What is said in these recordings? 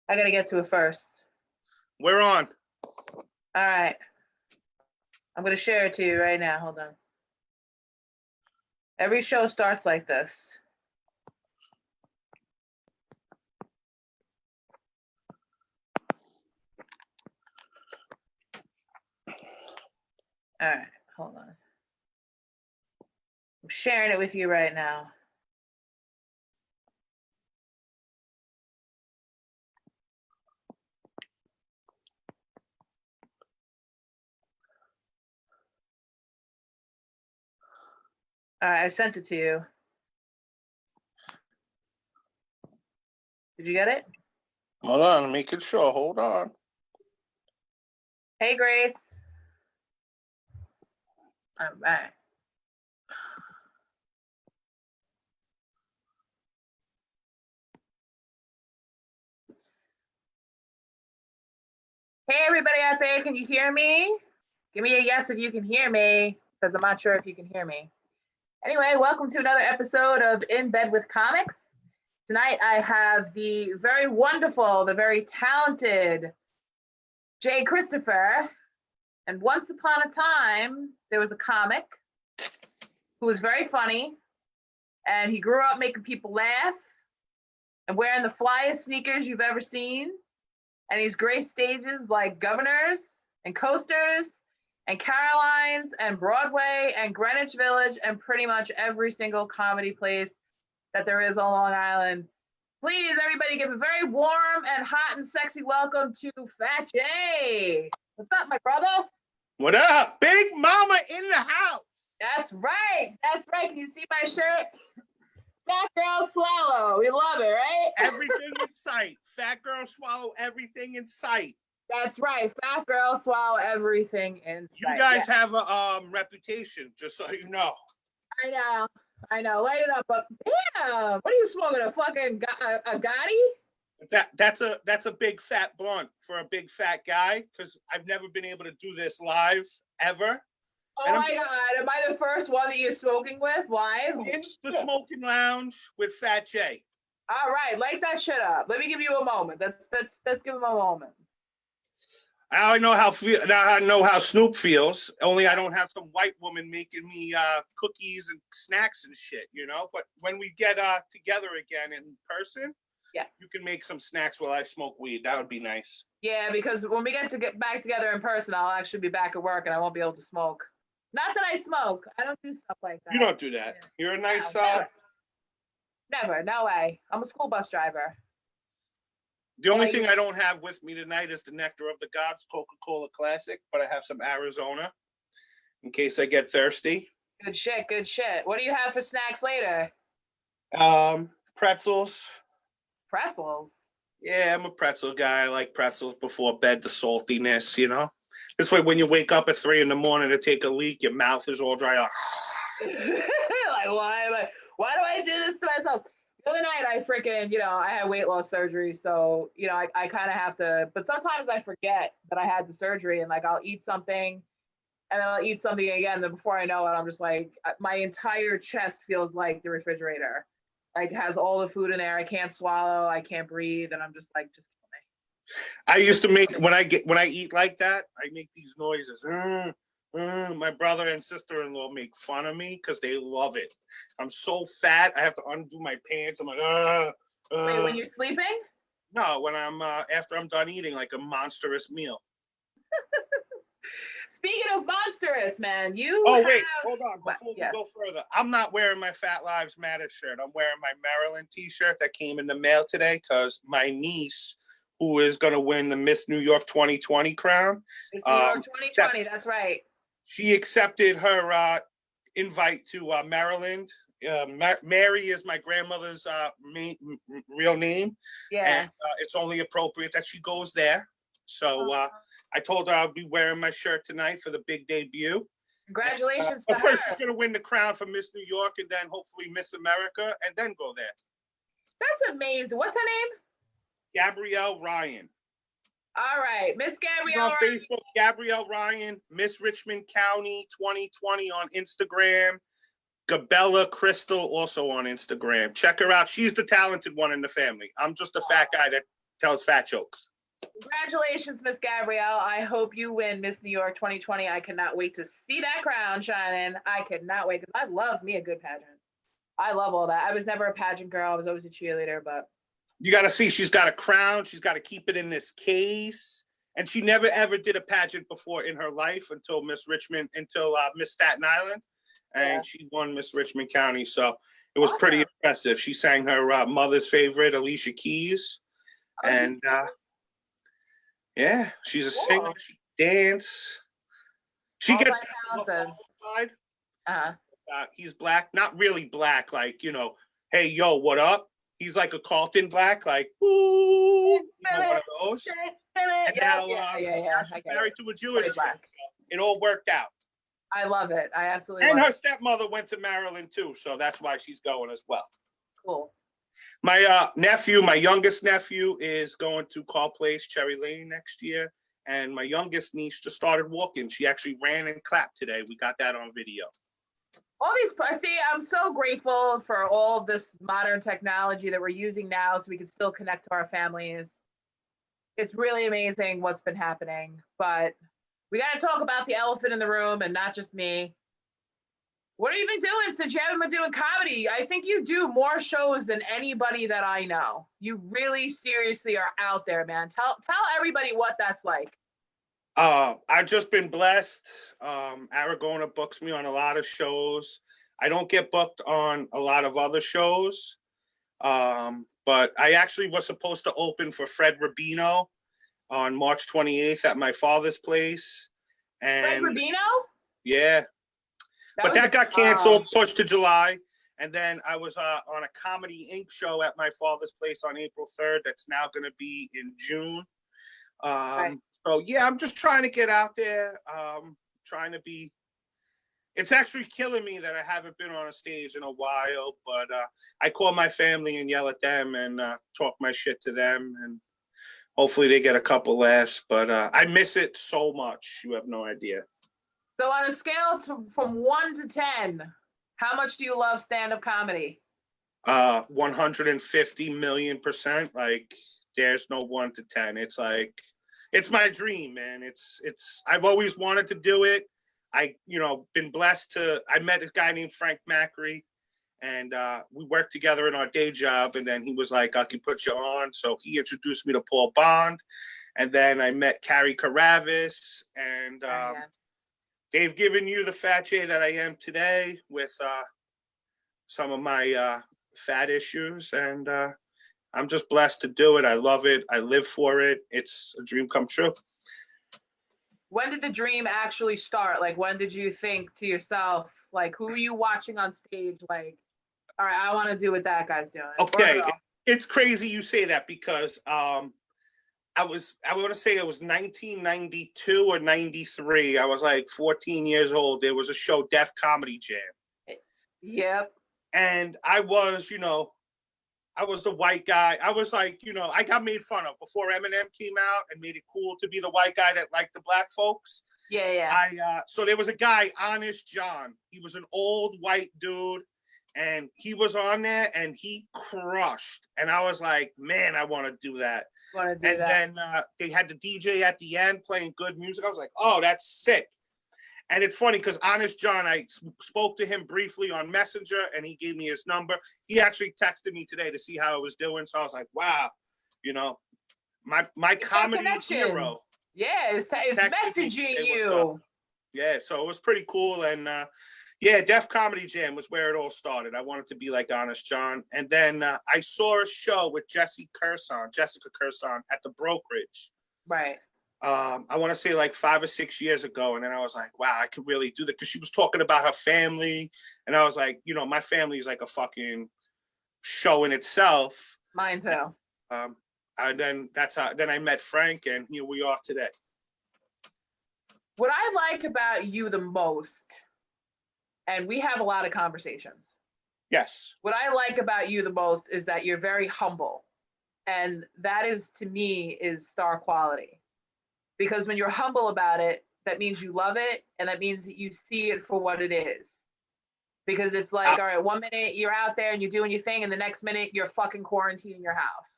I gotta get to it first. We're on. All right. I'm gonna share it to you right now. Hold on. Every show starts like this. All right, hold on. I'm sharing it with you right now. All right, I sent it to you. Did you get it? Hold on, I'm making sure. Hold on. Hey, Grace. All right. Hey, everybody out there, can you hear me? Give me a yes if you can hear me, because I'm not sure if you can hear me. Anyway, welcome to another episode of In Bed with Comics. Tonight I have the very wonderful, the very talented Jay Christopher. And once upon a time, there was a comic who was very funny, and he grew up making people laugh and wearing the flyest sneakers you've ever seen. And he's graced stages like Governors and Coasters and Caroline's and Broadway and Greenwich Village and pretty much every single comedy place that there is on Long Island. Please, everybody, give a very warm and hot and sexy welcome to Fat Jay. What's up, my brother? What up? Big Mama in the house. That's right. That's right. Can you see my shirt? Fat Girl Swallow. We love it, right? Everything in sight. Fat girl swallow everything in sight. That's right. Fat Girl Swallow everything in sight. You guys have a reputation, just so you know. I know. Light it up. But damn, what are you smoking? A fucking a Gotti? That's a big fat blunt for a big fat guy, because I've never been able to do this live ever. Oh my God, am I the first one that you're smoking with live? In the smoking lounge with Fat Jay. All right, light that shit up. Let me give you a moment. Let's give him a moment. Now I know how Snoop feels. Only I don't have some white woman making me cookies and snacks and shit, you know. But when we get together again in person, yeah, you can make some snacks while I smoke weed. That would be nice. Yeah, because when we get back together in person, I'll actually be back at work and I won't be able to smoke. Not that I smoke. I don't do stuff like that. You don't do that. Yeah. You're a nice. Never. No way. I'm a school bus driver. The only thing I don't have with me tonight is the Nectar of the Gods Coca-Cola Classic, but I have some Arizona in case I get thirsty. Good shit. Good shit. What do you have for snacks later? Pretzels. Pretzels? Yeah, I'm a pretzel guy. I like pretzels before bed, the saltiness, you know. This way, when you wake up at 3 a.m. to take a leak, your mouth is all dry. Like why do I do this to myself? The other night, I freaking, I had weight loss surgery. So, I kind of have to, but sometimes I forget that I had the surgery and like I'll eat something and then I'll eat something again. Then before I know it, I'm just like, my entire chest feels like the refrigerator. Like, has all the food in there. I can't swallow. I can't breathe. And I'm just like, just kill me. I used to make, when I eat like that, I make these noises. My brother and sister-in-law make fun of me because they love it. I'm so fat, I have to undo my pants. I'm like, Wait, when you're sleeping? No, when I'm after I'm done eating like a monstrous meal. Speaking of monstrous, man, wait, hold on. Before we go further, I'm not wearing my Fat Lives Matter shirt. I'm wearing my Maryland t-shirt that came in the mail today because my niece, who is going to win the Miss New York 2020 crown. Miss New York 2020, that's right. She accepted her invite to Maryland. Mary is my grandmother's real name. Yeah. And it's only appropriate that she goes there. So I told her I'll be wearing my shirt tonight for the big debut. Congratulations to her. First, she's going to win the crown for Miss New York and then hopefully Miss America and then go there. That's amazing. What's her name? Gabrielle Ryan. All right, Miss Gabrielle. She's on Facebook, Gabrielle Ryan, Miss Richmond County 2020 on Instagram. Gabella Crystal also on Instagram. Check her out. She's the talented one in the family. I'm just a fat guy that tells fat jokes. Congratulations, Miss Gabrielle. I hope you win Miss New York 2020. I cannot wait to see that crown shining. I cannot wait because I love me a good pageant. I love all that. I was never a pageant girl. I was always a cheerleader, but you got to see, she's got a crown. She's got to keep it in this case. And she never, ever did a pageant before in her life until Miss Staten Island. And she won Miss Richmond County. So it was pretty impressive. She sang her mother's favorite, Alicia Keys. And yeah, she's a singer. She dance. She gets qualified. He's black, not really black, like, you know, hey, yo, what up? He's like a Carlton black, like, ooh, you know, one of those. And now she's married to a Jewish chick, so it all worked out. I love it. I absolutely love it. And her stepmother went to Maryland too, so that's why she's going as well. Cool. My my youngest nephew is going to Carl Place, Cherry Lane next year. And my youngest niece just started walking. She actually ran and clapped today. We got that on video. All these, see, I'm so grateful for all this modern technology that we're using now so we can still connect to our families. It's really amazing what's been happening, but we got to talk about the elephant in the room and not just me. What have you been doing since you haven't been doing comedy? I think you do more shows than anybody that I know. You really seriously are out there, man. Tell everybody what that's like. I've just been blessed. Aragona books me on a lot of shows. I don't get booked on a lot of other shows. But I actually was supposed to open for Fred Rubino on March 28th at my father's place. And Fred Rubino? Yeah. But that got canceled, pushed to July. And then I was on a Comedy Inc. show at my father's place on April 3rd. That's now going to be in June. So, yeah, I'm just trying to get out there, trying to be. It's actually killing me that I haven't been on a stage in a while. But I call my family and yell at them and talk my shit to them. And hopefully they get a couple laughs. But I miss it so much. You have no idea. So on a scale from 1 to 10, how much do you love stand-up comedy? 150 million%. Like, there's no 1 to 10. It's like, it's my dream, man. I've always wanted to do it. Been blessed I met a guy named Frank Macri, and we worked together in our day job. And then he was like, I can put you on. So he introduced me to Paul Bond. And then I met Carrie Karavis, and they've given you the fat J that I am today with some of my fat issues. And I'm just blessed to do it. I love it. I live for it. It's a dream come true. When did the dream actually start? Like, when did you think to yourself, like, who are you watching on stage? Like, all right, I want to do what that guy's doing. Okay. It's crazy you say that because I want to say it was 1992 or 93. I was like 14 years old. There was a show, Def Comedy Jam. Yep. And I was the white guy. I was like, I got made fun of before Eminem came out and made it cool to be the white guy that liked the black folks. Yeah. So there was a guy, Honest John. He was an old white dude, and he was on there, and he crushed. And I was like, man, I want to do that. Then they had the DJ at the end playing good music. I was like, oh, that's sick. And it's funny because Honest John, I spoke to him briefly on Messenger, and he gave me his number. He actually texted me today to see how I was doing. So I was like, wow, my comedy hero. Yeah, it's messaging you. Yeah, so it was pretty cool. And Def Comedy Jam was where it all started. I wanted to be like Honest John. And then I saw a show with Jessica Curson at the Brokerage. Right. I want to say like 5 or 6 years ago. And then I was like, wow, I could really do that. Because she was talking about her family. And I was like, my family is like a fucking show in itself. Mine too. And then then I met Frank, and here we are today. What I like about you the most, and we have a lot of conversations. Yes. What I like about you the most is that you're very humble. And that is, to me, is star quality. Because when you're humble about it, that means you love it, and that means that you see it for what it is. Because it's like, all right, 1 minute you're out there and you're doing your thing, and the next minute you're fucking quarantined in your house.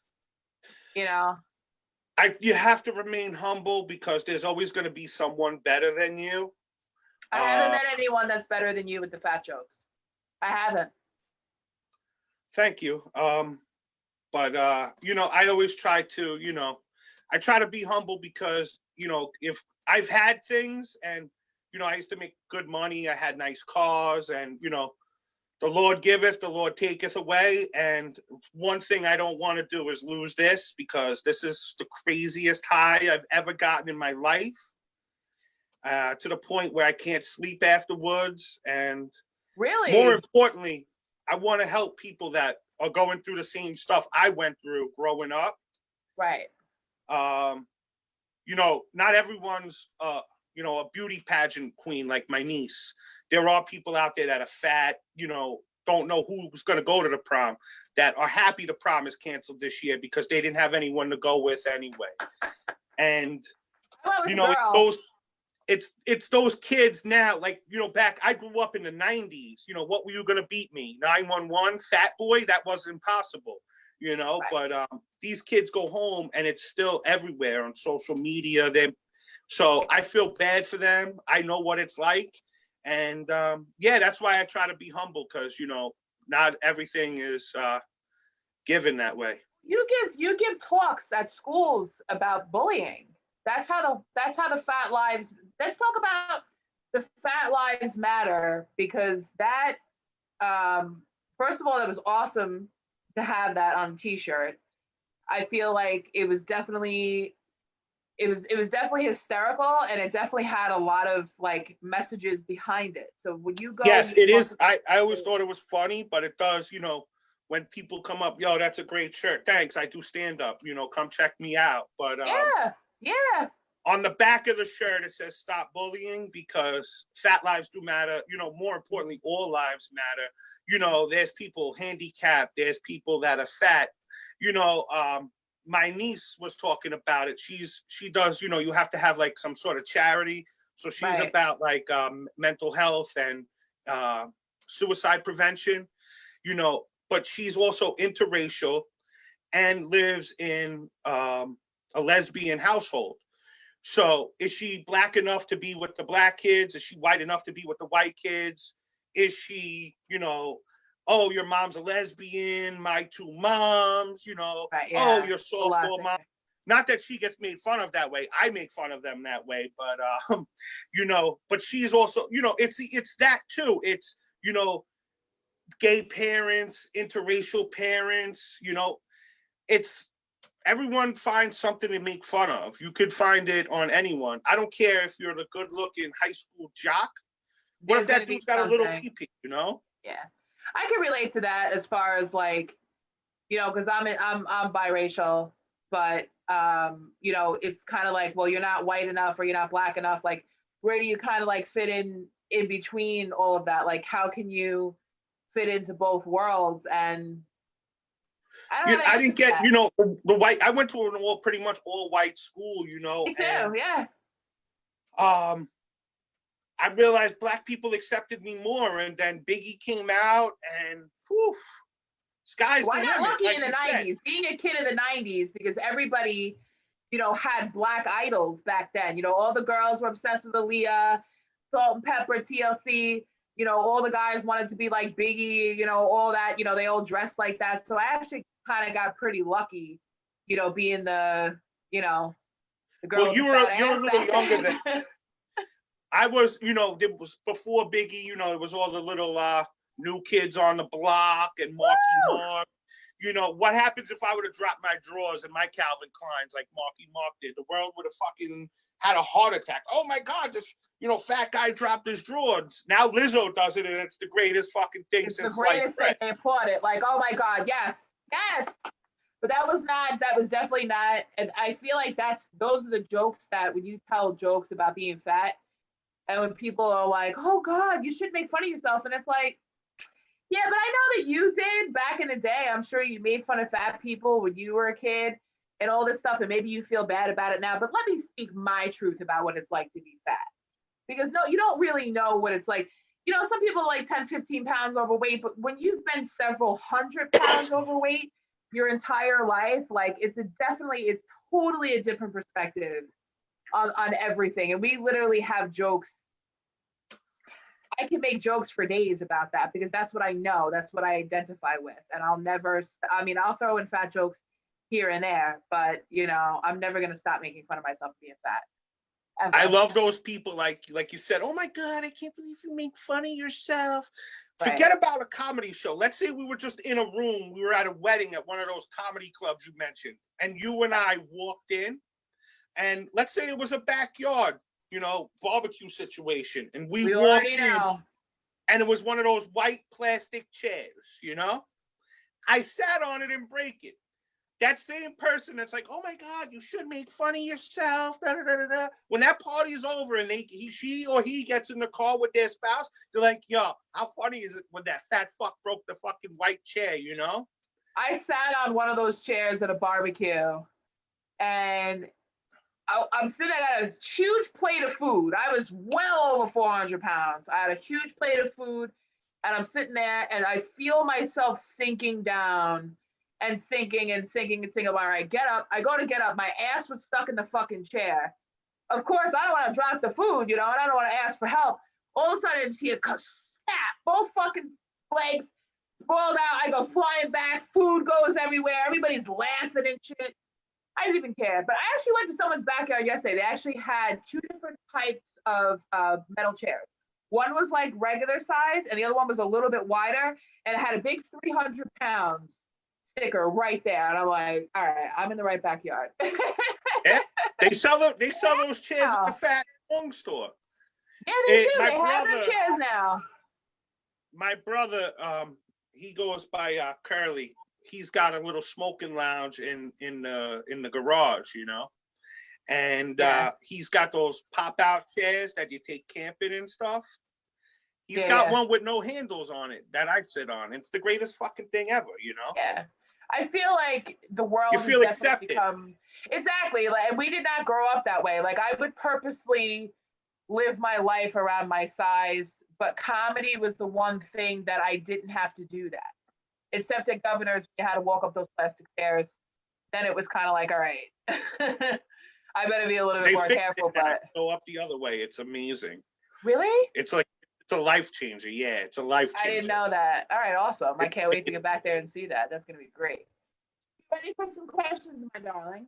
You have to remain humble because there's always going to be someone better than you. I haven't met anyone that's better than you with the fat jokes. I haven't. Thank you. But I always try to, I try to be humble because, if I've had things and, I used to make good money, I had nice cars and, the Lord giveth, the Lord taketh away. And one thing I don't want to do is lose this, because this is the craziest high I've ever gotten in my life, to the point where I can't sleep afterwards. And really, more importantly, I want to help people that are going through the same stuff I went through growing up. Right. Not everyone's, a beauty pageant queen like my niece. There are people out there that are fat, don't know who's going to go to the prom, that are happy the prom is canceled this year because they didn't have anyone to go with anyway. And, it's those kids now, like, back, I grew up in the 90s, what were you going to beat me? 911, fat boy? That wasn't possible, right. But these kids go home and it's still everywhere on social media. So I feel bad for them. I know what it's like. And that's why I try to be humble, because, not everything is given that way. You give talks at schools about bullying. That's how the fat lives. Let's talk about the Fat Lives Matter, because that, first of all, that was awesome to have that on a t-shirt. I feel like it was definitely hysterical, and it definitely had a lot of like messages behind it. So when you go, yes, it is. I always thought it was funny, but it does, when people come up, yo, that's a great shirt. Thanks. I do stand up, come check me out. But yeah. On the back of the shirt, it says stop bullying, because fat lives do matter. More importantly, all lives matter. There's people handicapped. There's people that are fat. My niece was talking about it. She does, you have to have like some sort of charity. So she's right. about like mental health and suicide prevention, but she's also interracial and lives in a lesbian household. So is she Black enough to be with the Black kids? Is she white enough to be with the white kids? Is she, oh, your mom's a lesbian, my two moms, right, yeah. Oh, your softball mom. Not that she gets made fun of that way. I make fun of them that way, but but she's also, it's that too. It's, gay parents, interracial parents, it's, everyone finds something to make fun of. You could find it on anyone. I don't care if you're the good-looking high school jock. What if that dude's got a little pee-pee, Yeah, I can relate to that as far as like, because I'm biracial, but it's kind of like, well, you're not white enough or you're not Black enough. Like, where do you kind of like fit in between all of that? Like, how can you fit into both worlds? And I didn't get, the white. I went to an pretty much all white school, Me too, and, yeah. I realized Black people accepted me more, and then Biggie came out, and poof, sky's the limit. I got lucky like in the 90s, being a kid in the 90s, because everybody, had Black idols back then. All the girls were obsessed with Aaliyah, Salt and Pepper, TLC. All the guys wanted to be like Biggie, all that, they all dressed like that. So I actually kind of got pretty lucky, being the girl. Well, you're a little younger than I was. It was before Biggie. It was all the little new kids on the block and Marky Mark. What happens if I would have dropped my drawers and my Calvin Kleins like Marky Mark did? The world would have fucking had a heart attack. Oh my God, this fat guy dropped his drawers. Now Lizzo does it, and it's the greatest fucking thing since the greatest thing. They applaud it. Like, oh my God, yes. But that was definitely not. And I feel like those are the jokes that when you tell jokes about being fat, and when people are like, oh God, you should make fun of yourself. And it's like, yeah, but I know that you did back in the day. I'm sure you made fun of fat people when you were a kid and all this stuff. And maybe you feel bad about it now. But let me speak my truth about what it's like to be fat. Because no, you don't really know what it's like. Some people are like 10, 15 pounds overweight. But when you've been several hundred pounds overweight your entire life, like it's totally a different perspective on everything. And we literally have jokes. I can make jokes for days about that because that's what I know. That's what I identify with. And I'll never, I mean, I'll throw in fat jokes here and there, but you know, I'm never going to stop making fun of myself being fat. Ever. I love those people like you said, oh my God, I can't believe you make fun of yourself. Right. Forget about a comedy show. Let's say we were just in a room. We were at a wedding at one of those comedy clubs you mentioned. And you and I walked in. And let's say it was a backyard, you know, barbecue situation. And we walked in. And it was one of those white plastic chairs, you know. I sat on it and break it. That same person that's like, oh my God, you should make fun of yourself. Da, da, da, da, da. When that party is over and she or he gets in the car with their spouse, they're like, yo, how funny is it when that fat fuck broke the fucking white chair, you know? I sat on one of those chairs at a barbecue and I'm sitting, I got a huge plate of food. I was well over 400 pounds. I had a huge plate of food and I'm sitting there and I feel myself sinking down and sinking and sinking and sinking. All right, get up. I go to get up. My ass was stuck in the fucking chair. Of course, I don't want to drop the food, you know, and I don't want to ask for help. All of a sudden, I just hear snap. Both fucking legs spoiled out. I go flying back. Food goes everywhere. Everybody's laughing and shit. I didn't even care. But I actually went to someone's backyard yesterday. They actually had two different types of metal chairs. One was like regular size, and the other one was a little bit wider, and it had a big 300 pounds sticker right there, and I'm like, all right, I'm in the right backyard. Yeah, they sell those chairs at the Fat Long store. Yeah, they do. They have their chairs now. My brother, he goes by Curly. He's got a little smoking lounge in the garage, you know, and he's got those pop out chairs that you take camping and stuff. He's got one with no handles on it that I sit on. It's the greatest fucking thing ever, you know. Yeah. I feel like the world has definitely become exactly like, and we did not grow up that way. Like I would purposely live my life around my size, but comedy was the one thing that I didn't have to do that. Except at Governor's, you had to walk up those plastic stairs. Then it was kind of like, all right, I better be a little bit more careful. But go up the other way. It's amazing. Really? It's like it's a life changer. Yeah, it's a life changer. I didn't know that. All right, awesome. I can't wait to get back there and see that. That's gonna be great. Ready for some questions, my darling?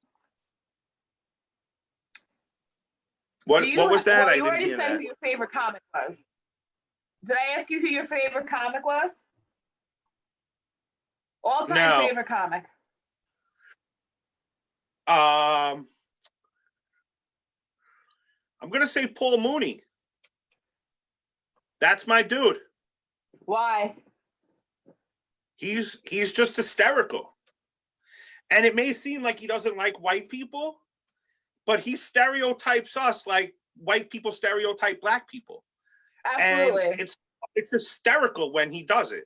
What was that? Well, you already said who your favorite comic was. Did I ask you who your favorite comic was? All-time favorite comic. I'm gonna say Paul Mooney. That's my dude. Why? He's just hysterical. And it may seem like he doesn't like white people, but he stereotypes us like white people stereotype black people. Absolutely. And it's hysterical when he does it.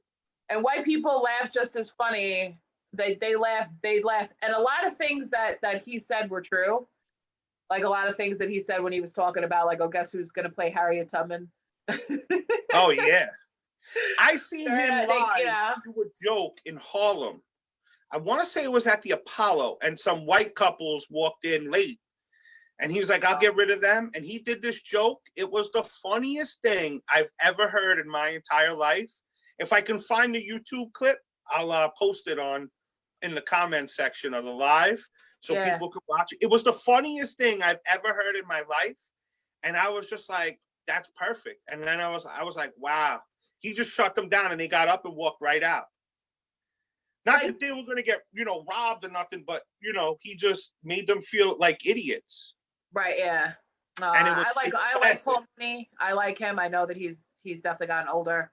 And white people laugh just as funny. They laugh. And a lot of things that he said were true. Like a lot of things that he said when he was talking about, like, oh, guess who's going to play Harriet Tubman? Oh, yeah. I seen him live do a joke in Harlem. I want to say it was at the Apollo, and some white couples walked in late. And he was like, I'll get rid of them. And he did this joke. It was the funniest thing I've ever heard in my entire life. If I can find the YouTube clip, I'll post it in the comment section of the live so people can watch it. It was the funniest thing I've ever heard in my life. And I was just like, that's perfect. And then I was like, wow. He just shut them down and they got up and walked right out. Not that they were going to get, robbed or nothing, but, he just made them feel like idiots. Right, yeah. I like Paul Mooney. I like him. I know that he's definitely gotten older.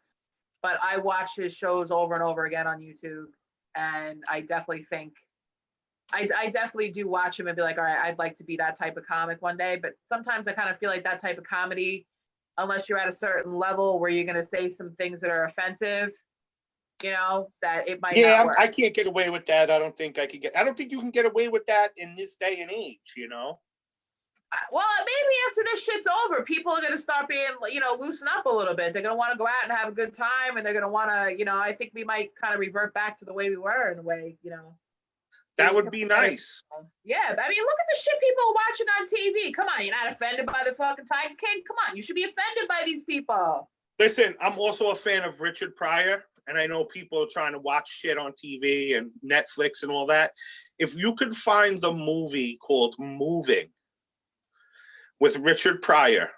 But I watch his shows over and over again on YouTube. And I definitely think, I definitely do watch him and be like, all right, I'd like to be that type of comic one day. But sometimes I kind of feel like that type of comedy, unless you're at a certain level where you're going to say some things that are offensive, that it might not work. I can't get away with that. I don't think you can get away with that in this day and age, Well, maybe after this shit's over, people are going to start being, loosen up a little bit. They're going to want to go out and have a good time, and they're going to want to, I think we might kind of revert back to the way we were in a way, That would be nice. Yeah, I mean, look at the shit people are watching on TV. Come on, you're not offended by the fucking Tiger King? Come on, you should be offended by these people. Listen, I'm also a fan of Richard Pryor, and I know people are trying to watch shit on TV and Netflix and all that. If you could find the movie called Moving with Richard Pryor,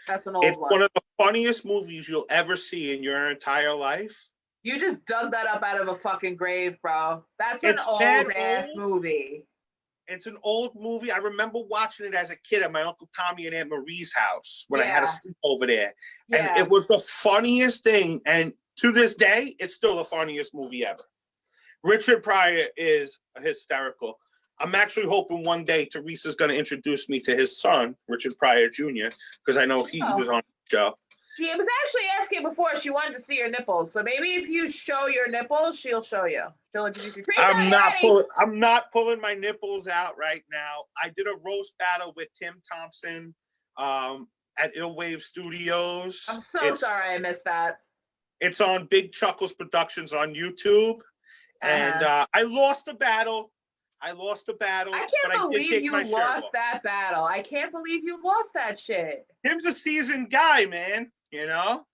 that's an old it's one of the funniest movies you'll ever see in your entire life. You just dug that up out of a fucking grave, bro. That's an old-ass movie. It's an old movie. I remember watching it as a kid at my Uncle Tommy and Aunt Marie's house when I had a sleep over there. And it was the funniest thing. And to this day, it's still the funniest movie ever. Richard Pryor is hysterical. I'm actually hoping one day Teresa's going to introduce me to his son, Richard Pryor Jr., because I know he was on the show. She was actually asking before she wanted to see your nipples. So maybe if you show your nipples, she'll show you. She'll introduce you. I'm not pulling my nipples out right now. I did a roast battle with Tim Thompson at Illwave Studios. I'm so sorry I missed that. It's on Big Chuckles Productions on YouTube. And I lost the battle. I can't believe you lost that battle. I can't believe you lost that shit. Tim's a seasoned guy, man. You know?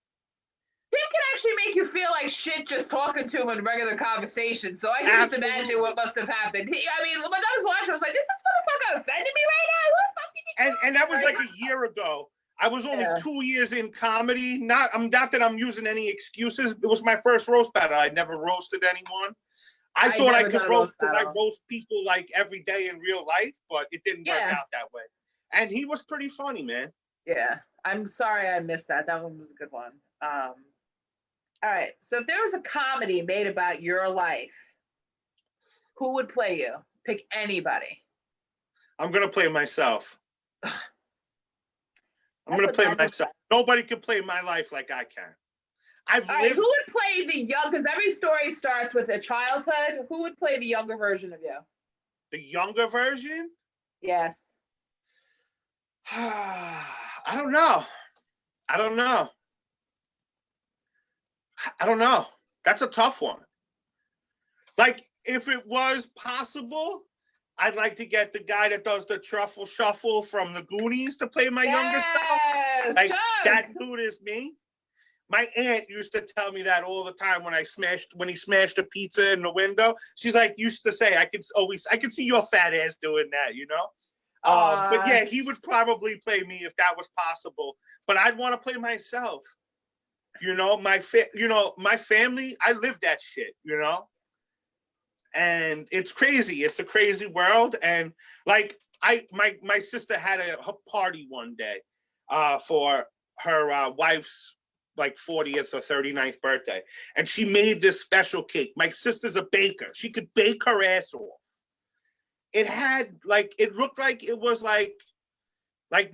Tim can actually make you feel like shit just talking to him in regular conversation. So I can just imagine what must have happened. When I was watching, I was like, "This motherfucker offended me right now." What the fuck did he do? And that was like a year ago. I was only 2 years in comedy. Not that I'm using any excuses. It was my first roast battle. I never roasted anyone. I thought I could roast because I roast people like every day in real life, but it didn't work out that way. And he was pretty funny, man. Yeah, I'm sorry I missed that. That one was a good one. All right, so if there was a comedy made about your life, who would play you? Pick anybody. I'm gonna play myself. I'm gonna play myself. Nobody can play my life like I can. All right, who would play the young? Because every story starts with a childhood. Who would play the younger version of you? The younger version? Yes. I don't know. That's a tough one. Like, if it was possible, I'd like to get the guy that does the truffle shuffle from the Goonies to play my younger self. Like, that dude is me. My aunt used to tell me that all the time when he smashed a pizza in the window. She's like, used to say, I could see your fat ass doing that, you know? But yeah, he would probably play me if that was possible. But I'd want to play myself. You know, my family, I live that shit, you know? And it's crazy. It's a crazy world. And like, my sister had a party one day for her wife's like 40th or 39th birthday. And she made this special cake. My sister's a baker. She could bake her ass off. It looked like it was like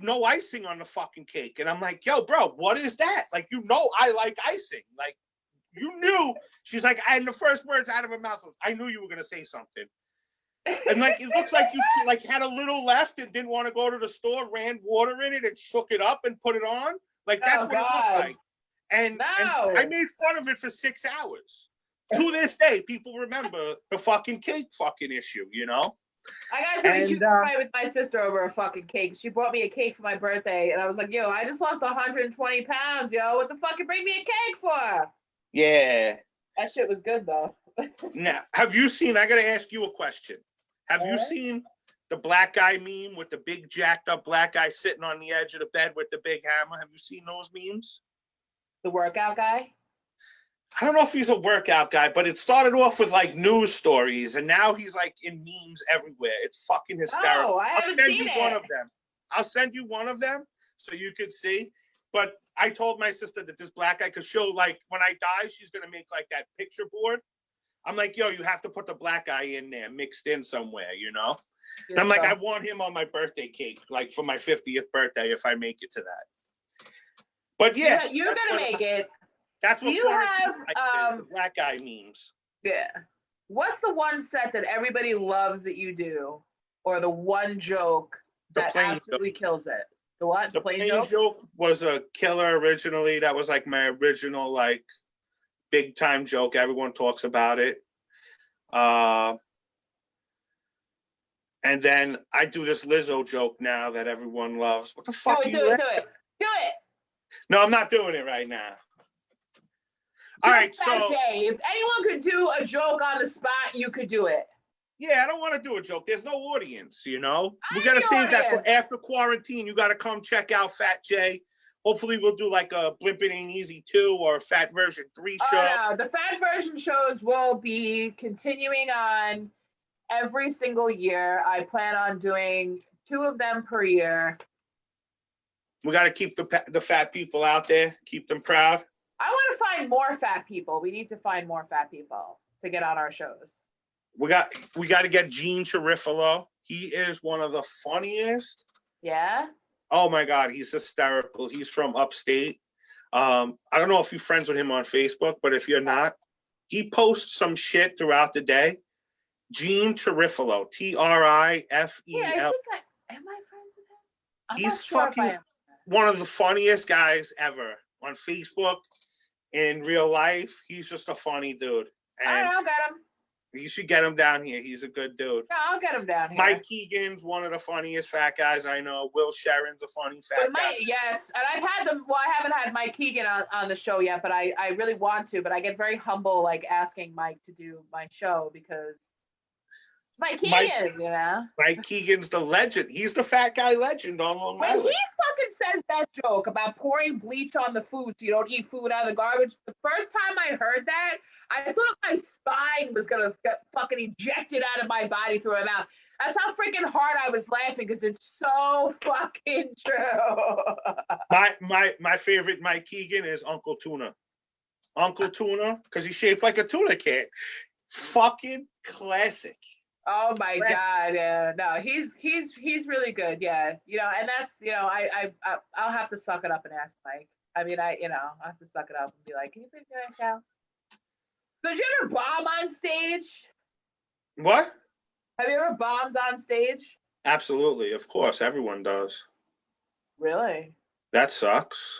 no icing on the fucking cake. And I'm like, yo, bro, what is that? Like, you know, I like icing. Like, you knew. She's like, and the first words out of her mouth was, I knew you were going to say something. And like, it looks like you like had a little left and didn't want to go to the store, ran water in it and shook it up and put it on. Like, that's what it looked like. And I made fun of it for 6 hours. To this day, people remember the fucking cake fucking issue, you know? I got to fight with my sister over a fucking cake. She brought me a cake for my birthday, and I was like, yo, I just lost 120 pounds, yo. What the fuck you bring me a cake for? Yeah. That shit was good, though. Now, have you seen, I got to ask you a question. Have you seen the black guy meme with the big jacked up black guy sitting on the edge of the bed with the big hammer? Have you seen those memes? The workout guy? I don't know if he's a workout guy, but it started off with like news stories, and now he's like in memes everywhere. It's fucking hysterical. Oh, I haven't seen it. I'll send you one of them so you could see. But I told my sister that this black guy, because she'll like, when I die, she's gonna make like that picture board. I'm like, yo, you have to put the black guy in there, mixed in somewhere, you know? And I'm like, I want him on my birthday cake, like for my 50th birthday, if I make it to that. But yeah, you're gonna make it. That's what you have. The black guy memes. Yeah. What's the one set that everybody loves that you do, or the one joke that absolutely kills it? The what? The plane joke was a killer originally. That was like my original like big time joke. Everyone talks about it. And then I do this Lizzo joke now that everyone loves. What the fuck? Do it. No, I'm not doing it right now. All right, so Jay, if anyone could do a joke on the spot, you could do it. Yeah, I don't want to do a joke. There's no audience, We got to save that for after quarantine. You got to come check out Fat Jay. Hopefully we'll do like a Blimp It Ain't Easy 2 or a Fat Version 3 show. No, the Fat Version shows will be continuing on every single year. I plan on doing 2 of them per year. We got to keep the fat people out there, keep them proud. I want to find more fat people. We need to find more fat people to get on our shows. We got to get Gene Cherifalo. He is one of the funniest. Yeah. Oh my God, he's hysterical. He's from upstate. I don't know if you're friends with him on Facebook, but if you're not, he posts some shit throughout the day. Gene Cherifalo, Trifel. Yeah, am I friends with him? He's fucking one of the funniest guys ever on Facebook. In real life, he's just a funny dude. And all right, I'll get him. You should get him down here. He's a good dude. Yeah, I'll get him down here. Mike Keegan's one of the funniest fat guys I know. Will Sharon's a funny fat guy. Yes, and I've had them. Well, I haven't had Mike Keegan on the show yet, but I really want to. But I get very humble, like asking Mike to do my show because Mike Keegan, Mike Keegan's the legend. He's the fat guy legend on Long Island. When he fucking says that joke about pouring bleach on the food so you don't eat food out of the garbage, the first time I heard that, I thought my spine was gonna get fucking ejected out of my body through my mouth. That's how freaking hard I was laughing because it's so fucking true. my favorite Mike Keegan is Uncle Tuna. Uncle Tuna, because he's shaped like a tuna can. Fucking classic. Oh my God! Yeah, no, he's really good. Yeah, and that's I'll have to suck it up and ask Mike. I mean, I have to suck it up and be like, can you please do that, Cal? So did you ever bomb on stage? What? Have you ever bombed on stage? Absolutely, of course, everyone does. Really? That sucks.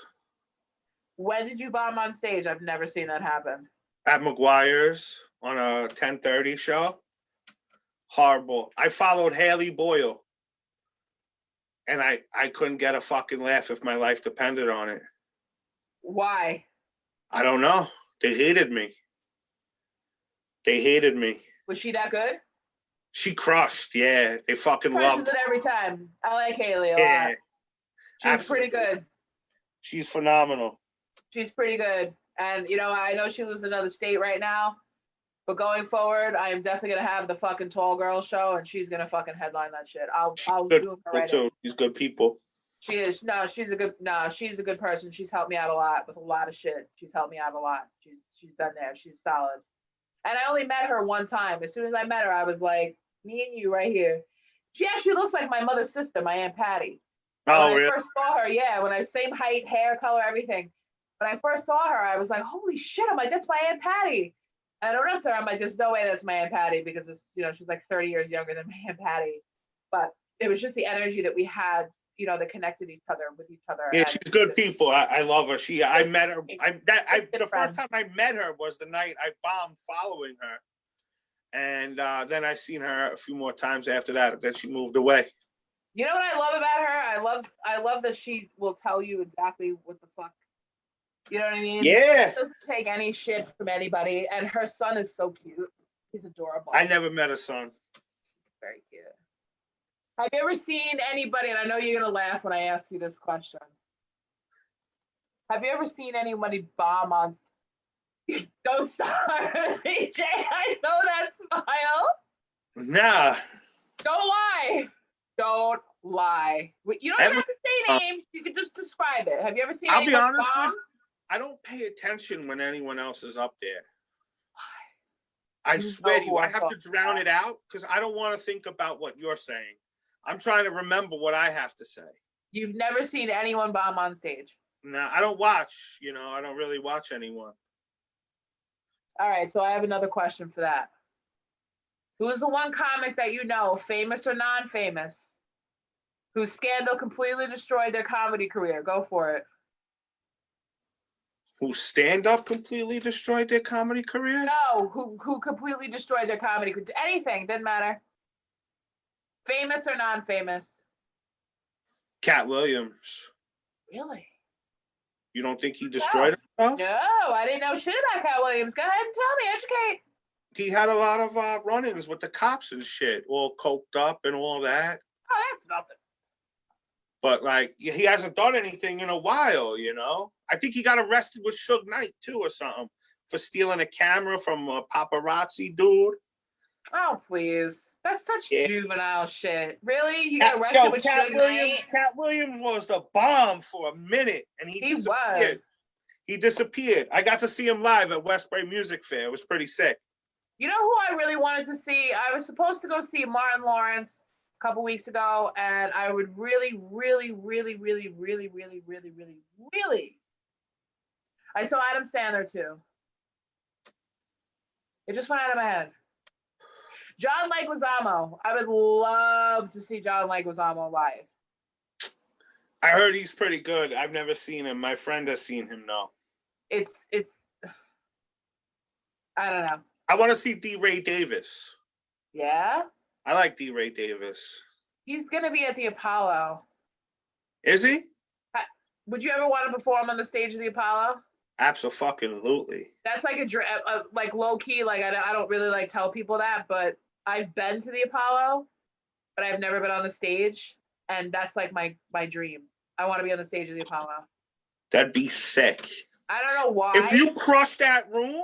When did you bomb on stage? I've never seen that happen. At McGuire's on a 10:30 show. Horrible. I followed Haley Boyle, and I couldn't get a fucking laugh if my life depended on it. Why? I don't know. They hated me. Was she that good? She crushed. Yeah, they fucking loved it every time. I like Haley a lot. She's absolutely. Pretty good. She's phenomenal. She's pretty good. And, I know she lives in another state right now. But going forward, I am definitely going to have the fucking Tall Girl show, and she's going to fucking headline that shit. I'll do her right in. She's good people. She is. She's a good person. She's helped me out a lot with a lot of shit. She's helped me out a lot. She's been there. She's solid. And I only met her one time. As soon as I met her, I was like, me and you right here. She actually looks like my mother's sister, my Aunt Patty. Oh, really? When I first saw her, when I same height, hair color, everything. When I first saw her, I was like, holy shit. I'm like, that's my Aunt Patty. And I went up to her, I'm like, there's no way that's my Aunt Patty because it's, she's like 30 years younger than my Aunt Patty. But it was just the energy that we had, that connected with each other. Yeah, she's good people. I love her. I met her. The first time I met her was the night I bombed following her. And then I seen her a few more times after that. Then she moved away. You know what I love about her? I love that she will tell you exactly what the fuck. You know what I mean? Yeah. She doesn't take any shit from anybody. And her son is so cute. He's adorable. I never met a son. Very cute. Have you ever seen anybody, and I know you're going to laugh when I ask you this question. Have you ever seen anybody bomb on... Don't stop, CJ. I know that smile. Nah. Don't lie. Don't lie. You don't have to say names. You can just describe it. Have you ever seen I'll be honest bomb? with you. I don't pay attention when anyone else is up there. I swear to you, I have to drown it out because I don't want to think about what you're saying. I'm trying to remember what I have to say. You've never seen anyone bomb on stage? No, I don't watch. I don't really watch anyone. All right, so I have another question for that. Who's the one comic that you know, famous or non-famous, whose scandal completely destroyed their comedy career? Go for it. Who stand-up completely destroyed their comedy career? No, who completely destroyed their comedy career. Anything, didn't matter. Famous or non-famous? Cat Williams. Really? You don't think he destroyed himself? No, I didn't know shit about Cat Williams. Go ahead and tell me, educate. He had a lot of run-ins with the cops and shit, all coked up and all that. Oh, that's nothing. But like, he hasn't done anything in a while, you know. I think he got arrested with Suge Knight too, or something, for stealing a camera from a paparazzi dude. Oh please, that's such juvenile shit. Really, you got arrested with Suge Knight? Cat Williams was the bomb for a minute, and he disappeared. He disappeared. I got to see him live at Westbury Music Fair. It was pretty sick. You know who I really wanted to see? I was supposed to go see Martin Lawrence a couple weeks ago, and I would really. I saw Adam Sandler too. It just went out of my head. John Leguizamo. I would love to see John Leguizamo live. I heard he's pretty good. I've never seen him. My friend has seen him, though. It's I don't know. I want to see D. Ray Davis. Yeah? I like D. Ray Davis. He's going to be at the Apollo. Is he? Would you ever want to perform on the stage of the Apollo? Absolutely. That's like like low key. Like I don't really like tell people that, but I've been to the Apollo, but I've never been on the stage, and that's like my dream. I want to be on the stage of the Apollo. That'd be sick. I don't know why. If you crush that room,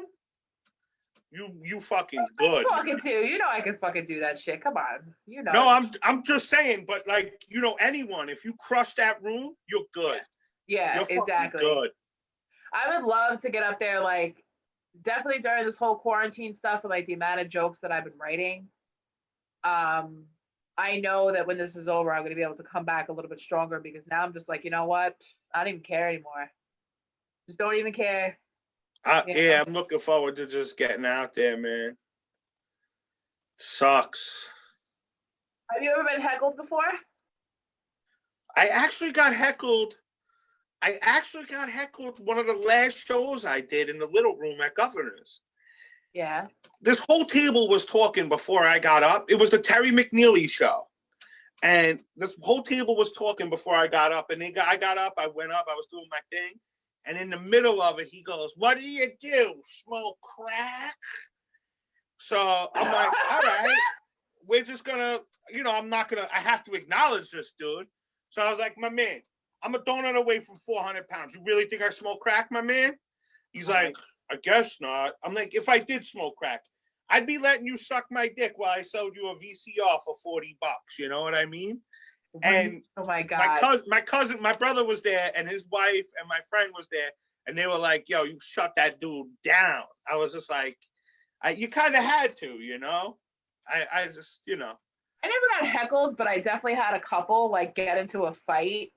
you fucking good. I'm fucking too. You know I can fucking do that shit. Come on. You know. No, I'm just saying, but like, you know, anyone, if you crush that room, you're good. Yeah, you're exactly. Good. I would love to get up there, like, definitely during this whole quarantine stuff, with like the amount of jokes that I've been writing. I know that when this is over, I'm going to be able to come back a little bit stronger, because now I'm just like, you know what? I don't even care anymore. Just don't even care. Yeah, I'm looking forward to just getting out there, man. Sucks. Have you ever been heckled before? I actually got heckled one of the last shows I did in the little room at Governor's. Yeah. This whole table was talking before I got up. It was the Terry McNeely show. And this whole table was talking before I got up. And I got up, I went up, I was doing my thing. And in the middle of it, he goes, "What do you do? Smoke crack?" So I'm like, all right, we're just gonna, you know, I have to acknowledge this dude. So I was like, my man, I'm a donut away from 400 pounds. You really think I smoke crack, my man? He's like, I guess not. I'm like, if I did smoke crack, I'd be letting you suck my dick while I sold you a VCR for $40. You know what I mean? And oh my God, my brother was there, and his wife and my friend was there, and they were like, "Yo, you shut that dude down." I was just like, you kind of had to, you know. I just, you know. I never got heckled, but I definitely had a couple like get into a fight.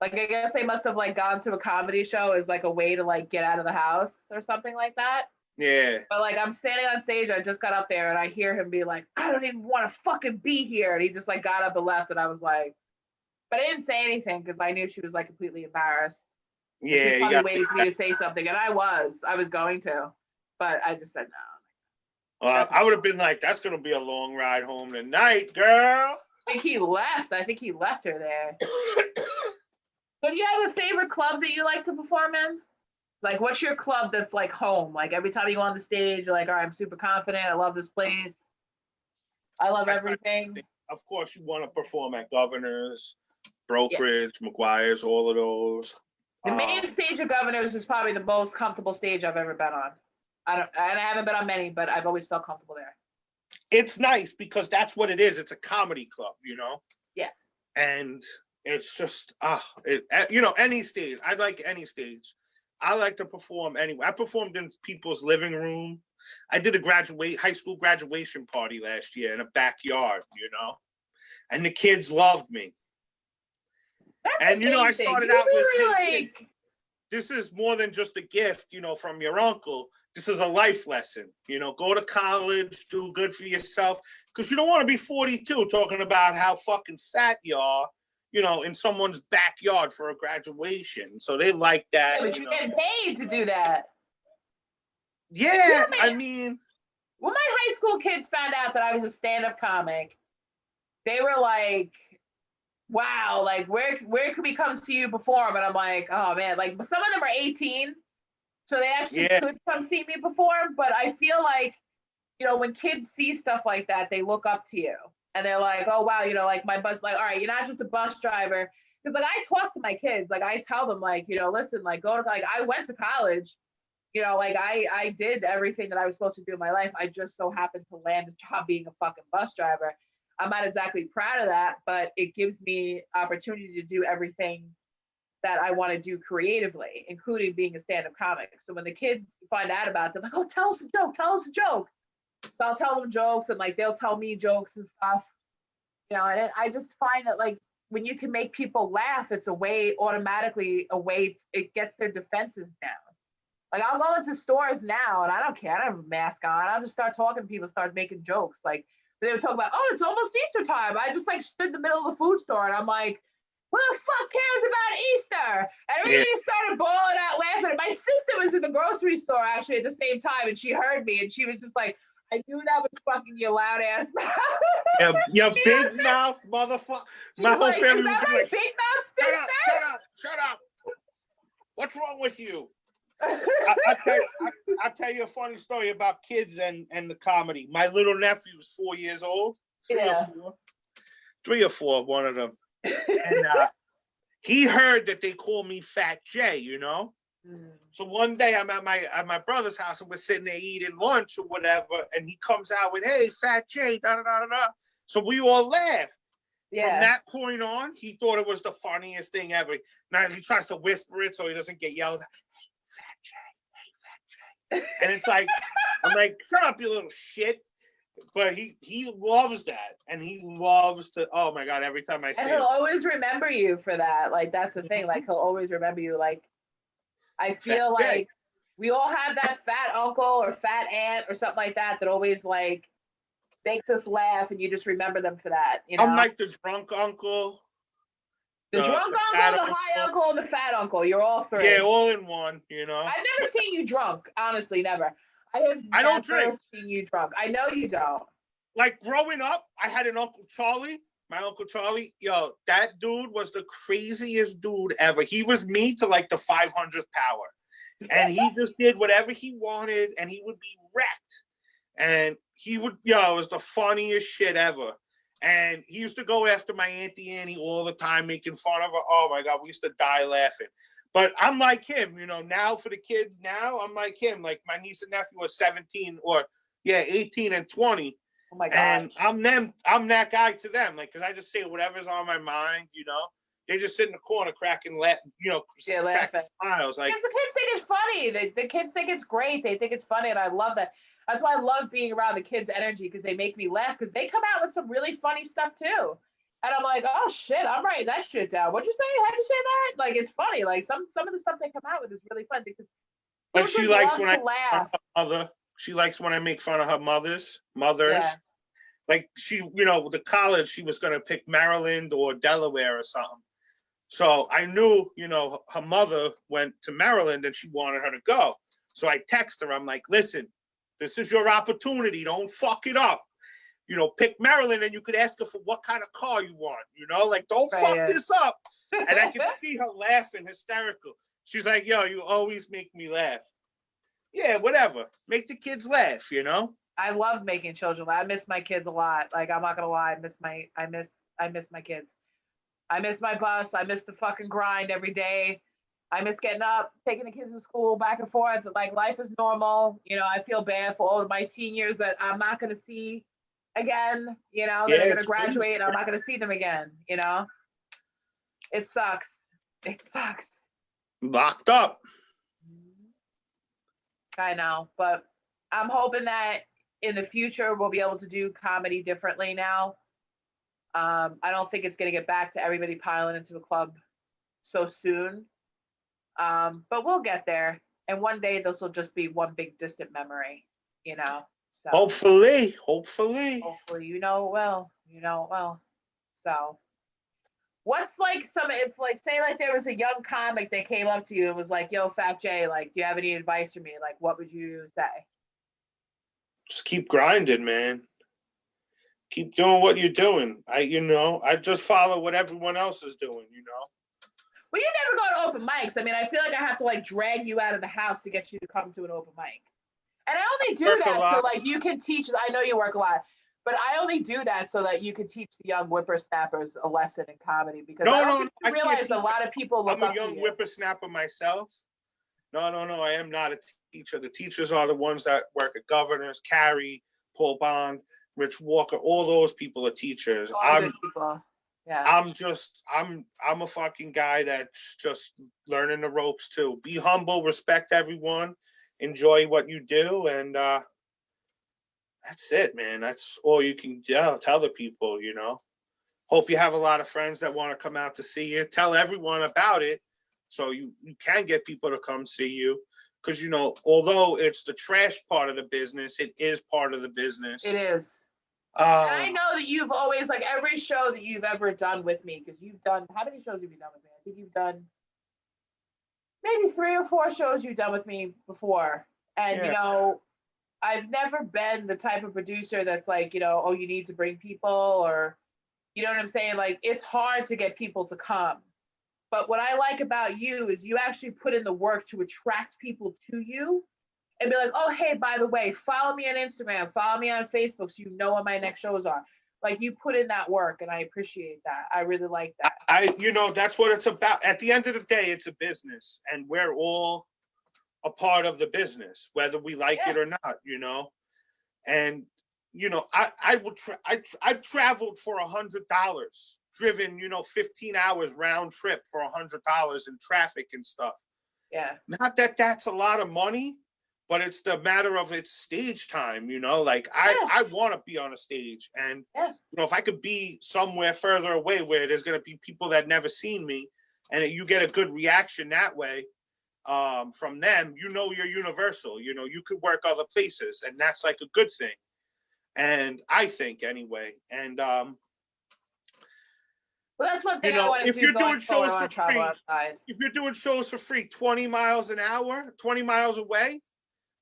Like, I guess they must have like gone to a comedy show as like a way to like get out of the house or something like that. Yeah. But like, I'm standing on stage, I just got up there, and I hear him be like, "I don't even want to fucking be here." And he just like got up and left, and I was like, but I didn't say anything because I knew she was like completely embarrassed. Yeah. She was probably waiting for me to say something, and I was going to, but I just said no. I would have been like, "That's gonna be a long ride home tonight, girl." I think he left her there. So do you have a favorite club that you like to perform in? Like, what's your club that's like home? Like, every time you go on the stage, you're like, all right, I'm super confident. I love this place. I love everything. Of course, you want to perform at Governor's, Brokerage, McGuire's, all of those. The main stage of Governor's is probably the most comfortable stage I've ever been on. I haven't been on many, but I've always felt comfortable there. It's nice because that's what it is. It's a comedy club, you know? Yeah. And it's just, you know, any stage. I like any stage. I like to perform anywhere. I performed in people's living room. I did a high school graduation party last year in a backyard, you know? And the kids loved me. And, you know, I started out with, hey, this is more than just a gift, you know, from your uncle. This is a life lesson, you know, go to college, do good for yourself. Because you don't want to be 42 talking about how fucking fat you are, you know, in someone's backyard for a graduation. So they like that. Yeah, but you're getting paid to do that. Yeah, I mean. When my high school kids found out that I was a stand-up comic, they were like, wow, like where could we come see you perform? And I'm like, oh man, like some of them are 18, so they actually could come see me perform. But I feel like, when kids see stuff like that, they look up to you and they're like, oh wow, like my bus, like, all right, you're not just a bus driver. Because like I talk to my kids, like I tell them, like, listen, like go to, like, I went to college, like I did everything that I was supposed to do in my life. I just so happened to land a job being a fucking bus driver. I'm not exactly proud of that, but it gives me opportunity to do everything that I want to do creatively, including being a stand-up comic. So when the kids find out about it, they're like, oh, tell us a joke. So I'll tell them jokes, and like they'll tell me jokes and stuff. And I just find that, like, when you can make people laugh, it's automatically a way, it gets their defenses down. Like I'll go into stores now and I don't care. I don't have a mask on. I'll just start talking to people, start making jokes. Like they were talking about, oh, it's almost Easter time. I just like stood in the middle of the food store and I'm like, who the fuck cares about Easter? And everybody started bawling out laughing. And my sister was in the grocery store actually at the same time, and she heard me and she was just like, I knew that was fucking your loud ass mouth. Your big mouth, motherfucker. My whole like, family is that would be my like, big mouth sister? shut up. What's wrong with you? I'll tell you a funny story about kids and the comedy. My little nephew was 4 years old. Three or four, one of them. And he heard that they call me Fat J, So one day I'm at my brother's house and we're sitting there eating lunch or whatever, and he comes out with, hey, Fat J, da da da da da. So we all laughed. Yeah. From that point on, he thought it was the funniest thing ever. Now he tries to whisper it so he doesn't get yelled at. Hey, Fat J. And it's like, I'm like, shut up, you little shit. But he loves that, and he loves to. Oh my god! Every time I see him, he'll always remember you for that. Like that's the thing. Like he'll always remember you. Like I feel like we all have that fat uncle or fat aunt or something like that always like makes us laugh, and you just remember them for that. I'm like the drunk uncle, the drunk uncle, the high uncle, and the fat uncle. You're all three. Yeah, all in one. I've never seen you drunk. Honestly, never. I don't drink. Seen you drunk. I know you don't. Like growing up, I had an Uncle Charlie. My Uncle Charlie, yo, that dude was the craziest dude ever. He was me to like the 500th power. And he just did whatever he wanted, and he would be wrecked. And he would, it was the funniest shit ever. And he used to go after my Auntie Annie all the time, making fun of her. Oh my God, we used to die laughing. But I'm like him, now for the kids now, I'm like him. Like my niece and nephew are 17 or 18 and 20. Oh my God. And I'm that guy to them. Like, cause I just say whatever's on my mind, They just sit in the corner cracking laughing smiles. Like, because the kids think it's funny. The kids think it's great. They think it's funny, and I love that. That's why I love being around the kids' energy, because they make me laugh, because they come out with some really funny stuff too. And I'm like, oh shit, I'm writing that shit down. What'd you say? How'd you say that? Like, it's funny. Like some of the stuff they come out with is really fun, because like she likes when I laugh. Mother. She likes when I make fun of her mothers. Yeah. Like she, the college, she was gonna pick Maryland or Delaware or something. So I knew, her mother went to Maryland and she wanted her to go. So I text her. I'm like, listen, this is your opportunity. Don't fuck it up. Pick Maryland, and you could ask her for what kind of car you want, like, don't fuck this up. And I could see her laughing, hysterical. She's like, yo, you always make me laugh. Yeah, whatever. Make the kids laugh, I love making children laugh. I miss my kids a lot. Like, I'm not gonna lie, I miss my kids. I miss my bus. I miss the fucking grind every day. I miss getting up, taking the kids to school, back and forth. Like, life is normal. I feel bad for all of my seniors that I'm not gonna see again, that are going to graduate, crazy. And I'm not going to see them again, It sucks. Locked up. I know, but I'm hoping that in the future we'll be able to do comedy differently now. I don't think it's going to get back to everybody piling into the club so soon, but we'll get there. And one day this will just be one big distant memory, So, hopefully it will. So what's like if like say like there was a young comic that came up to you and was like, yo, Fat J, like, do you have any advice for me? Like, what would you say? Just keep grinding, man. keep doing what you're doing. I just follow what everyone else is doing, Well, you never go to open mics. I mean, I feel like I have to like drag you out of the house to get you to come to an open mic. And I only do Work a that so lot. like you can teach. I know you work a lot, but I only do that so that you can teach the young whippersnappers a lesson in comedy because I don't think you realize a lot of people look I'm a up to young you. whippersnapper myself. No, I am not a teacher. The teachers are the ones that work at Governors, Carrie, Paul Bond, Rich Walker. All those people are teachers. All good people. Yeah. I'm a fucking guy that's just learning the ropes too. Be humble, respect everyone, enjoy what you do, and that's it, man. That's all you can tell the people, Hope you have a lot of friends that want to come out to see you. Tell everyone about it so you can get people to come see you. Because, although it's the trash part of the business, it is part of the business. It is. And I know that you've always, like, every show that you've ever done with me, because you've done, how many shows have you done with me? I think you've done maybe 3 or 4 shows you've done with me before. And, I've never been the type of producer that's like, oh, you need to bring people or, you know what I'm saying? Like, it's hard to get people to come. But what I like about you is you actually put in the work to attract people to you and be like, oh, hey, by the way, follow me on Instagram, follow me on Facebook so you know when my next shows are. Like, you put in that work, and I appreciate that. I really like that. That's what it's about. At the end of the day, it's a business, and we're all a part of the business, whether we like it or not, And, I've traveled for $100, driven, 15 hours round trip for $100 in traffic and stuff. Yeah. Not that that's a lot of money, but it's the matter of its stage time, like I want to be on a stage and, if I could be somewhere further away where there's going to be people that never seen me and you get a good reaction that way from them, you're universal, you could work other places and that's like a good thing. And I think anyway, and well, that's one thing I want to do. If you're doing shows for free, 20 miles an hour, 20 miles away,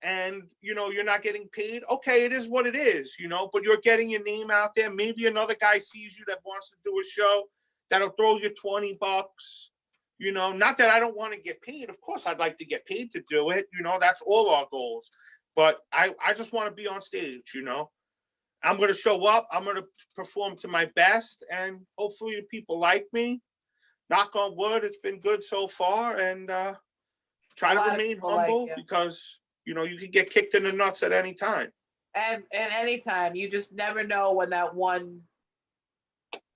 and you're not getting paid, okay, it is what it is, but you're getting your name out there. Maybe another guy sees you that wants to do a show that'll throw you $20. Not that I don't want to get paid. Of course, I'd like to get paid to do it. That's all our goals. But I just want to be on stage, I'm going to show up. I'm going to perform to my best. And hopefully people like me. Knock on wood, it's been good so far. And try to remain humble because, you can get kicked in the nuts at any time. And any time. You just never know when that one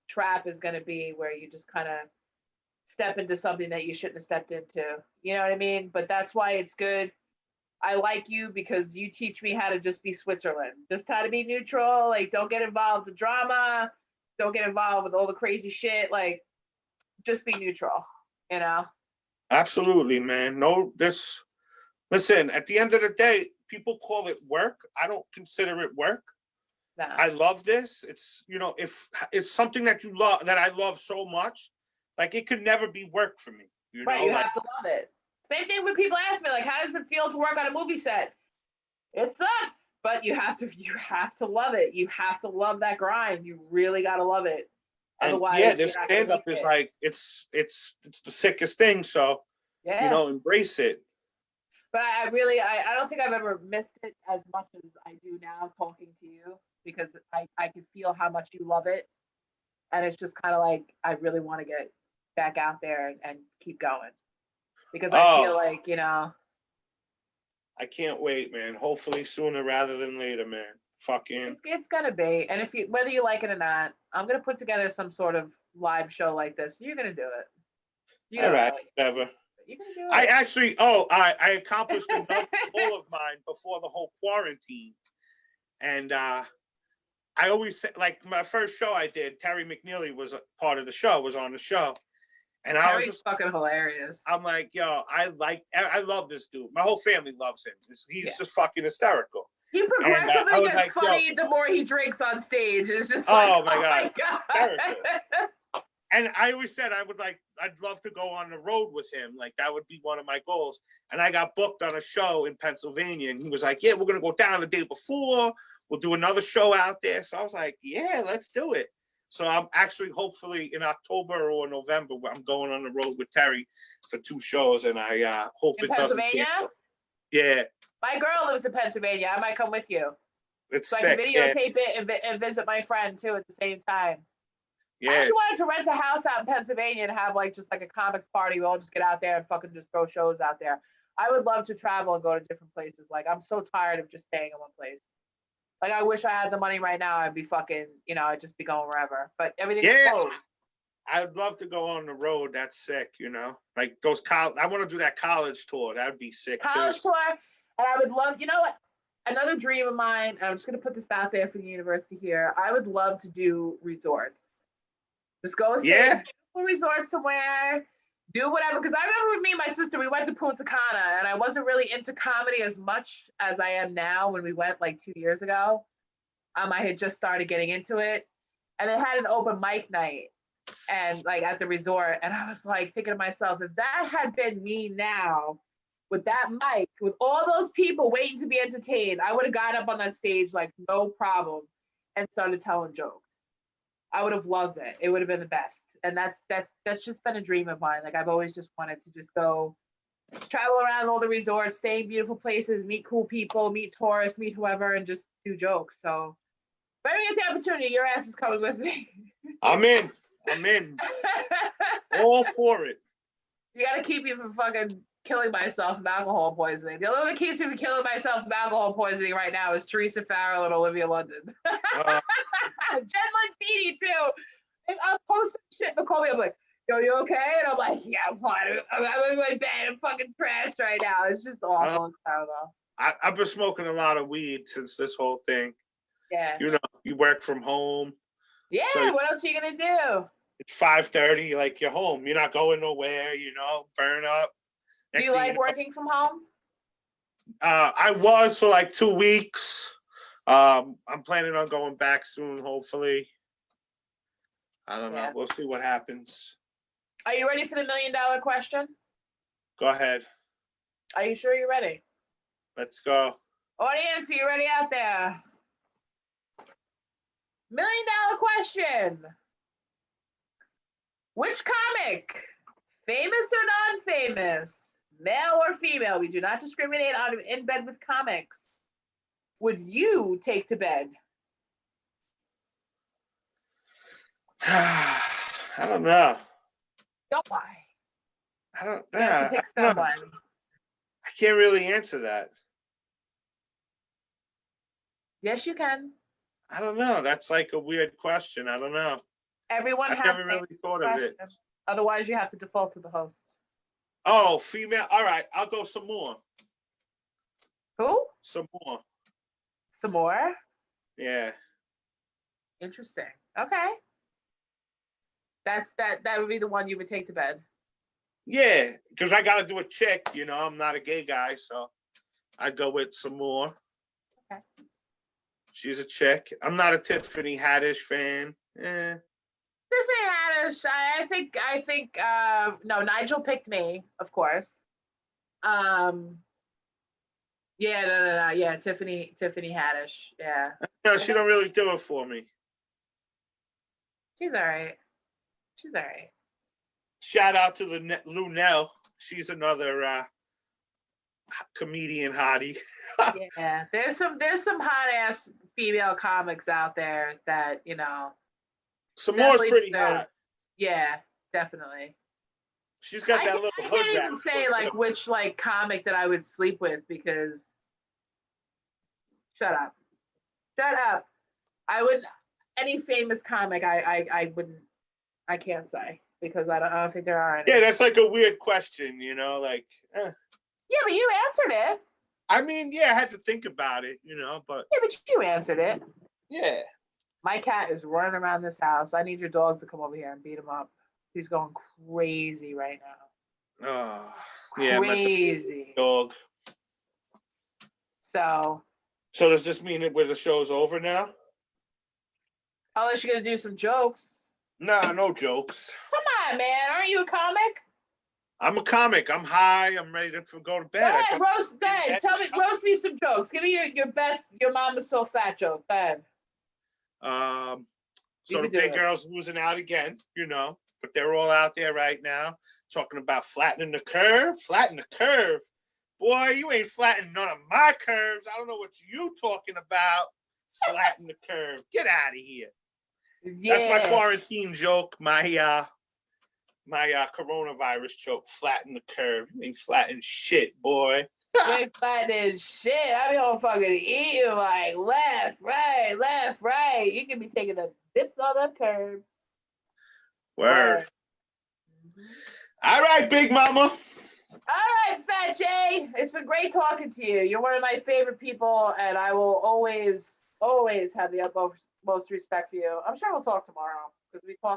trap is going to be where you just kind of step into something that you shouldn't have stepped into. You know what I mean? But that's why it's good. I like you because you teach me how to just be Switzerland, just how to be neutral. Like, don't get involved with drama. Don't get involved with all the crazy shit. Like, just be neutral, Absolutely, man. Listen, at the end of the day, people call it work. I don't consider it work. Nah. I love this. It's, if it's something that you love, that I love so much, like it could never be work for me. Right, you have to love it. Same thing when people ask me, like, how does it feel to work on a movie set? It sucks, but you have to love it. You have to love that grind. You really got to love it. Otherwise, this stand-up is like, it's the sickest thing. So, embrace it. But I don't think I've ever missed it as much as I do now talking to you because I can feel how much you love it. And it's just kind of like, I really want to get back out there and keep going. Because I feel like, I can't wait, man. Hopefully sooner rather than later, man. It's gonna be. And whether you like it or not, I'm gonna put together some sort of live show like this. You're gonna do it. All right, whatever. You're gonna do it. I actually, I accomplished another goal of mine before the whole quarantine. And I always say, like, my first show I did, Terry McNeely was a part of the show, was on the show. And I was just fucking hilarious. I'm like, yo, I love this dude. My whole family loves him. He's just fucking hysterical. He progressively gets funny the more he drinks on stage. It's just like, oh my god. And I always said I'd love to go on the road with him. Like, that would be one of my goals. And I got booked on a show in Pennsylvania, and he was like, yeah, we're gonna go down the day before. we'll do another show out there. So I was like, yeah, let's do it. So I'm actually, hopefully in October or November, I'm going on the road with Terry for 2 shows, and I hope in it doesn't Pennsylvania. cancel. Yeah. My girl lives in Pennsylvania. I might come with you. It's so sick. I can videotape it and visit my friend too at the same time. Yeah. I actually wanted to rent a house out in Pennsylvania and have like just like a comics party. We all just get out there and fucking just throw shows out there. I would love to travel and go to different places. Like I'm so tired of just staying in one place. Like I wish I had the money right now. I'd be fucking, I'd just be going wherever. But everything's closed. I'd love to go on the road. That's sick, Like those I want to do that college tour. That'd be sick college tour. And I would love, what? Another dream of mine, and I'm just gonna put this out there for the university here. I would love to do resorts. Just go stay in a resort somewhere, do whatever. Because I remember with me and my sister, we went to Punta Cana, and I wasn't really into comedy as much as I am now when we went like 2 years ago. I had just started getting into it, and they had an open mic night, and like at the resort, and I was like thinking to myself, if that had been me now, with that mic, with all those people waiting to be entertained, I would have got up on that stage like no problem and started telling jokes. I would have loved it. It would have been the best. And that's just been a dream of mine. Like I've always just wanted to just go travel around all the resorts, stay in beautiful places, meet cool people, meet tourists, meet whoever, and just do jokes. So if I ever get the opportunity, your ass is coming with me. I'm in. All for it. You gotta keep me from fucking killing myself from alcohol poisoning. The only keys to me killing myself from alcohol poisoning right now is Teresa Farrell and Olivia London. Jen Lentini too. I'm posting shit. They'll call me. I'm like, yo, you okay? And I'm like, yeah, I'm fine. I'm in my bed. I'm fucking trashed right now. It's just awful. It's terrible. I've been smoking a lot of weed since this whole thing. Yeah. You work from home. Yeah. So what else are you gonna do? It's 5:30. Like you're home. You're not going nowhere. Burn up. Do you like working from home? I was for like 2 weeks. I'm planning on going back soon, hopefully. I don't know. We'll see what happens. Are you ready for the $1 million question? Go ahead. Are you sure you're ready? Let's go. Audience, are you ready out there? $1 million question. Which comic, famous or non-famous, male or female, we do not discriminate on In Bed with Comics, would you take to bed? I don't know. Don't lie. I don't know. You have to pick someone. I can't really answer that. Yes, you can. I don't know. That's like a weird question. I don't know. Everyone has never really thought of it. Otherwise, you have to default to the host. Oh, female. All right. I'll go some more. Who? Some more. Some more? Yeah. Interesting. Okay. That would be the one you would take to bed. Yeah, because I got to do a chick. I'm not a gay guy, so I'd go with some more. Okay. She's a chick. I'm not a Tiffany Haddish fan. Tiffany Haddish. I think. No, Nigel picked me, of course. Yeah, no. Yeah, Tiffany Haddish. Yeah. No, she don't really do it for me. She's all right. Shout out to the Lunel. She's another comedian hottie. Yeah, there's some hot ass female comics out there that Samoa's pretty hot. Yeah, definitely. She's got that little hood. I can't even say like which like comic that I would sleep with because. Shut up. I wouldn't. Any famous comic, I wouldn't. I can't say because I don't think there are any. Yeah, that's like a weird question, like. Yeah, but you answered it. I mean, yeah, I had to think about it, but. Yeah, but you answered it. Yeah. My cat is running around this house. I need your dog to come over here and beat him up. He's going crazy right now. Oh, yeah. Crazy. My dog. So does this mean that the show's over now? Unless you're going to do some jokes. Nah, no jokes. Come on, man. Aren't you a comic? I'm a comic. I'm high. I'm ready to go to bed. Go ahead. Roast me some jokes. Give me your best, your mom is so fat joke. Go ahead. So the big girl's losing out again, but they're all out there right now talking about flattening the curve. Flatten the curve. Boy, you ain't flattening none of my curves. I don't know what you talking about. Flatten the curve. Get out of here. Yeah. That's my quarantine joke. My coronavirus joke. Flatten the curve. You ain't flattening shit, boy. You ain't flattening shit. I be on fucking eat you like left, right. You can be taking the dips on them curves. Word. All right, Big Mama. All right, Fat Jay. It's been great talking to you. You're one of my favorite people, and I will always have the utmost respect for you. I'm sure we'll talk tomorrow.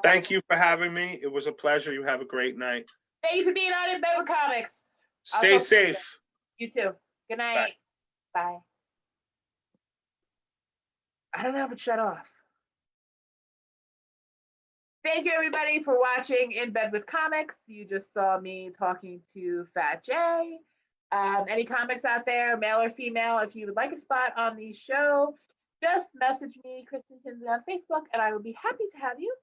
Thank you for having me. It was a pleasure. You have a great night. Thank you for being on In Bed with Comics. Stay safe. You too. Good night. Bye. I don't know if it shut off. Thank you, everybody, for watching In Bed with Comics. You just saw me talking to Fat Jay. Any comics out there, male or female, if you would like a spot on the show, just message me, Kristen Tinsley, on Facebook, and I will be happy to have you.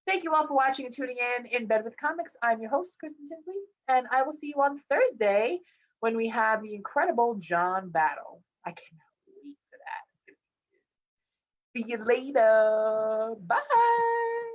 Thank you all for watching and tuning in Bed with Comics. I'm your host, Kristen Tinsley, and I will see you on Thursday when we have the incredible John Battle. I cannot wait for that. See you later. Bye.